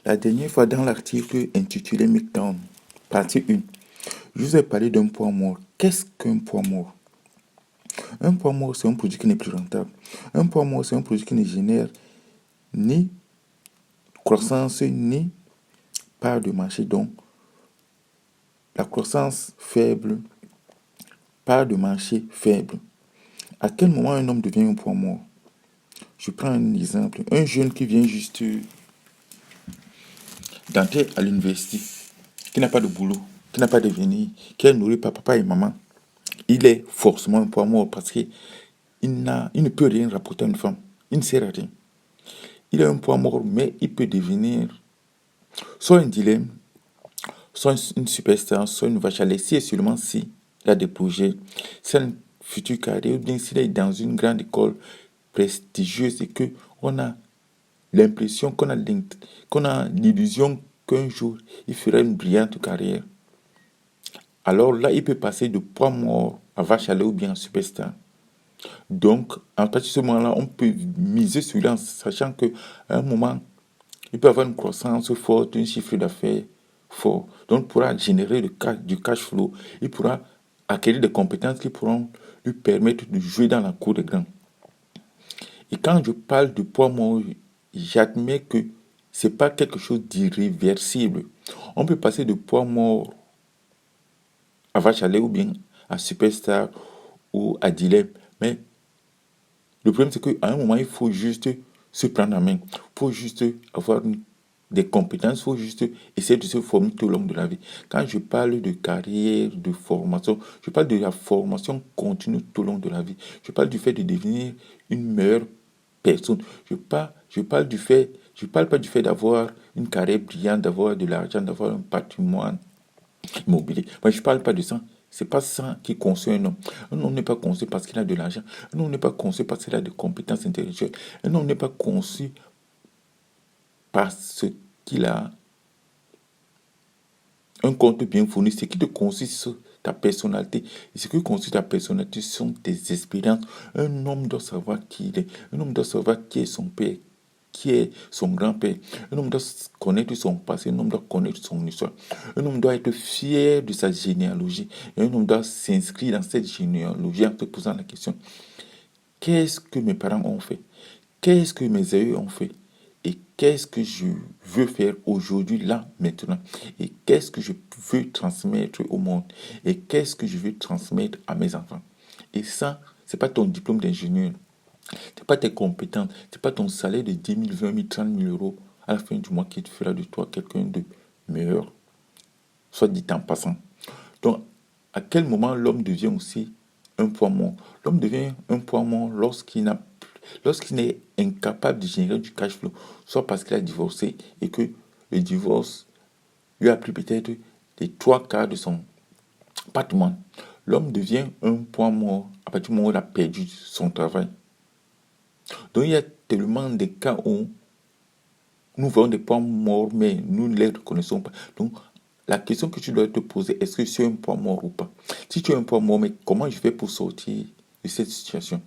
La dernière fois, dans l'article intitulé Micdown, partie 1, je vous ai parlé d'un poids mort. Qu'est-ce qu'un poids mort? Un poids mort, c'est un produit qui n'est plus rentable. Un poids mort, c'est un produit qui ne génère ni croissance, ni part de marché. Donc, la croissance faible, part de marché faible. À quel moment un homme devient un poids mort? Je prends un exemple. Un jeune qui vient juste d'entrer à l'université, qui n'a pas de boulot, qui n'a pas d'avenir, qui est nourri par papa et maman, il est forcément un poids mort parce qu'il il ne peut rien rapporter à une femme. Il ne sert à rien. Il est un poids mort, mais il peut devenir soit un dilemme, soit une superstar, soit une vache à lait, si et seulement si il a des projets, c'est une future carrière, ou bien s'il est dans une grande école prestigieuse et qu'on a l'impression, qu'on a l'illusion qu'un jour, il fera une brillante carrière. Alors là, il peut passer de poids mort à vache à lait ou bien à superstar. Donc, à partir de ce moment-là, on peut miser sur lui en sachant qu'à un moment, il peut avoir une croissance forte, un chiffre d'affaires fort. Donc, il pourra générer du cash flow. Il pourra acquérir des compétences qui pourront lui permettre de jouer dans la cour des grands. Et quand je parle de poids mort, j'admets que ce n'est pas quelque chose d'irréversible. On peut passer de poids mort à vache à lait ou bien à superstar ou à dilemme. Mais le problème, c'est qu'à un moment, il faut juste se prendre en main. Il faut juste avoir des compétences. Il faut juste essayer de se former tout au long de la vie. Quand je parle de carrière, de formation, je parle de la formation continue tout au long de la vie. Je parle du fait de devenir une meilleure personne. Je parle pas du fait d'avoir une carrière brillante, d'avoir de l'argent, d'avoir un patrimoine immobilier. Moi, je ne parle pas de ça. C'est pas ça qui construit un homme. Un homme n'est pas construit parce qu'il a de l'argent. Un homme n'est pas construit parce qu'il a des compétences intellectuelles. Un homme n'est pas construit parce qu'il a un compte bien fourni. Ce qui te construit, c'est ta personnalité. Et ce qui construit ta personnalité sont tes expériences. Un homme doit savoir qui il est. Un homme doit savoir qui est son père, qui est son grand-père. Un homme doit connaître son passé, un homme doit connaître son histoire. Un homme doit être fier de sa généalogie. Et un homme doit s'inscrire dans cette généalogie en se posant la question, qu'est-ce que mes parents ont fait? Qu'est-ce que mes aïeux ont fait? Et qu'est-ce que je veux faire aujourd'hui, là, maintenant? Et qu'est-ce que je veux transmettre au monde? Et qu'est-ce que je veux transmettre à mes enfants? Et ça, c'est pas ton diplôme d'ingénieur. C'est pas tes compétences, c'est pas ton salaire de 10 000, 20 000, 30 000 euros à la fin du mois qui te fera de toi quelqu'un de meilleur, soit dit en passant. Donc, à quel moment l'homme devient aussi un poids mort? L'homme devient un poids mort lorsqu'il est incapable de générer du cash flow, soit parce qu'il a divorcé et que le divorce lui a pris peut-être les trois quarts de son patrimoine. L'homme devient un poids mort à partir du moment où il a perdu son travail. Donc il y a tellement de cas où nous voyons des poids morts, mais nous ne les reconnaissons pas. Donc la question que tu dois te poser, est-ce que je suis un poids mort ou pas? Si tu es un poids mort, mais comment je fais pour sortir de cette situation?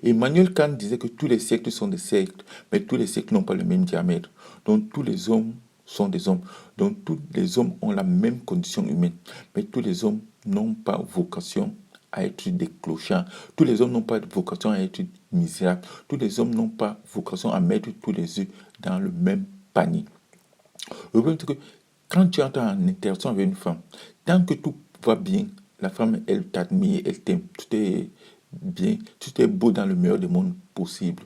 Emmanuel Kant disait que tous les siècles sont des siècles, mais tous les siècles n'ont pas le même diamètre. Donc tous les hommes sont des hommes. Donc tous les hommes ont la même condition humaine, mais tous les hommes n'ont pas vocation à être des clochards. Tous les hommes n'ont pas vocation à être misérables. Tous les hommes n'ont pas vocation à mettre tous les œufs dans le même panier. Le problème, c'est que quand tu entres en interaction avec une femme, tant que tout va bien, la femme, elle t'admire, elle t'aime, tout est bien, tout est beau dans le meilleur des mondes possible.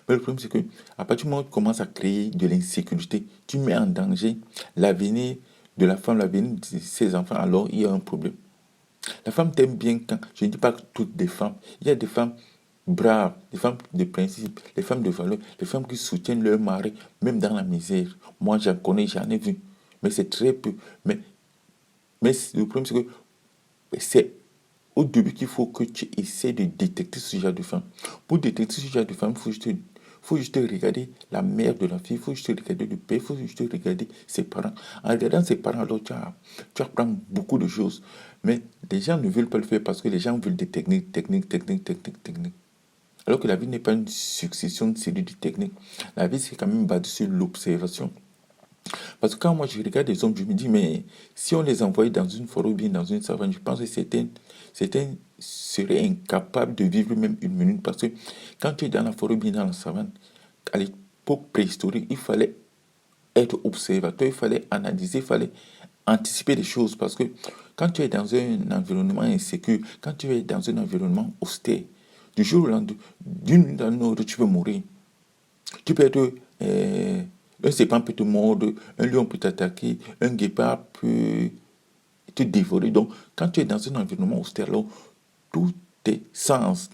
Mais le problème, c'est que à partir du moment où tu commences à créer de l'insécurité, tu mets en danger l'avenir de la femme, l'avenir de ses enfants, alors il y a un problème. La femme t'aime bien quand, je ne dis pas que toutes les femmes, il y a des femmes braves, des femmes de principe, des femmes de valeur, des femmes qui soutiennent leur mari, même dans la misère. Moi, j'en connais, j'en ai vu. Mais c'est très peu. Mais, mais le problème, c'est que c'est au début qu'il faut que tu essaies de détecter ce genre de femme. Pour détecter ce genre de femme, faut juste regarder la mère de la fille, il faut juste regarder le père, il faut juste regarder ses parents. En regardant ses parents, alors tu apprends beaucoup de choses. Mais les gens ne veulent pas le faire parce que les gens veulent des techniques. Alors que la vie n'est pas une succession de séries de techniques. La vie, c'est quand même basé sur l'observation. Parce que quand moi je regarde des hommes, je me dis, mais si on les envoyait dans une forêt ou bien dans une savane, je pense que certains seraient incapables de vivre même une minute. Parce que quand tu es dans la forêt ou bien dans la savane, à l'époque préhistorique, il fallait être observateur, il fallait analyser, il fallait anticiper des choses. Parce que quand tu es dans un environnement insécure, quand tu es dans un environnement austère, du jour au lendemain, d'une minute à l'autre, tu peux mourir. Tu peux être... un serpent peut te mordre, un lion peut t'attaquer, un guépard peut te dévorer. Donc, quand tu es dans un environnement austère, là, tous tes sens,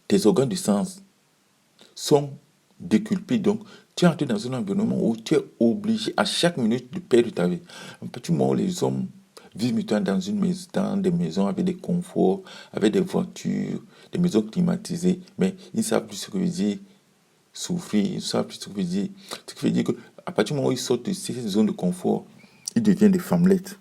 tes organes de sens sont déculpés. Donc, tu entres dans un environnement où tu es obligé à chaque minute de perdre ta vie. Un petit moment, les hommes vivent maintenant dans des maisons avec des conforts, avec des voitures, des maisons climatisées, mais ils ne savent plus ce que veut dire souffrir, ils ne savent plus ce que veut dire. Ce qui veut dire qu'à partir du moment où ils sortent de ces zones de confort, ils deviennent des femmelettes.